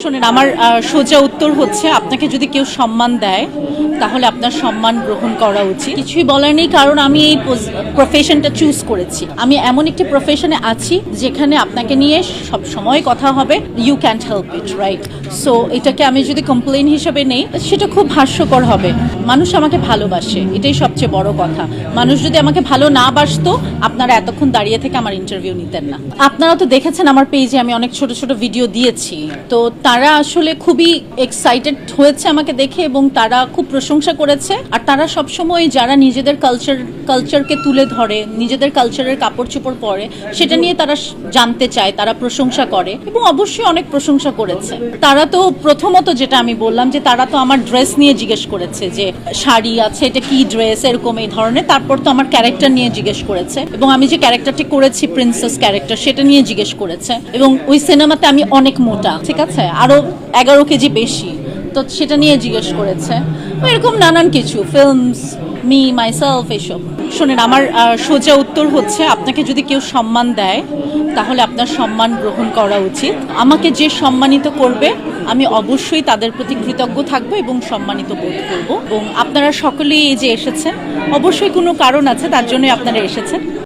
শোনেন, আমার সোজা উত্তর হচ্ছে আপনাকে যদি কেউ সম্মান দেয় তাহলে আপনার সম্মান গ্রহণ করা উচিত। কিছুই বলার নেই, কারণ আমি এই প্রফেশনটা চুজ করেছি। আমি এমন একটি প্রফেশনে আছি যেখানে আপনাকে নিয়ে সব সময় কথা হবে, you can't help it, right? So এটাকে আমি যদি কমপ্লেইন হিসেবে নেই সেটা খুব হাস্যকর হবে। মানুষ আমাকে ভালোবাসে, এটাই সবচেয়ে বড় কথা। মানুষ যদি আমাকে ভালো না বাসতো আপনারা এতক্ষণ দাঁড়িয়ে থেকে আমার ইন্টারভিউ নিতেন না। আপনারা তো দেখেছেন আমার পেজে আমি অনেক ছোট ছোট ভিডিও দিয়েছি, তো তারা আসলে খুবই এক্সাইটেড হয়েছে আমাকে দেখে এবং তারা খুব প্রশংসা করেছে। আর তারা সবসময় যারা নিজেদের কালচারকে তুলে ধরে, নিজেদের কালচারের কাপড় চোপড় পরে, সেটা নিয়ে তারা জানতে চায়, তারা প্রশংসা করে এবং অবশ্যই অনেক প্রশংসা করেছে। তারা তো প্রথমত যেটা আমি বললাম যে তারা তো আমার ড্রেস নিয়ে জিজ্ঞেস করেছে যে শাড়ি আছে, এটা কি ড্রেস, এরকম এই ধরনের। তারপর তো আমার ক্যারেক্টার নিয়ে জিজ্ঞেস করেছে এবং আমি যে ক্যারেক্টারটি করেছি প্রিন্সেস ক্যারেক্টার, সেটা নিয়ে জিজ্ঞেস করেছে। এবং ওই সিনেমাতে আমি অনেক মোটা, ঠিক আছে, আরো 11 কেজি বেশি, তো সেটা নিয়ে জিজ্ঞেস করেছে। এরকম নানান কিছু, ফিল্মস, মি মাইসেলফ, এসব। শোনেন, আমার সোজা উত্তর হচ্ছে আপনাকে যদি কেউ সম্মান দেয় তাহলে আপনার সম্মান গ্রহণ করা উচিত। আমাকে যে সম্মানিত করবে আমি অবশ্যই তাদের প্রতি কৃতজ্ঞ থাকবো এবং সম্মানিত বোধ করব। এবং আপনারা সকলেই এই যে এসেছেন, অবশ্যই কোনো কারণ আছে, তার জন্যই আপনারা এসেছেন।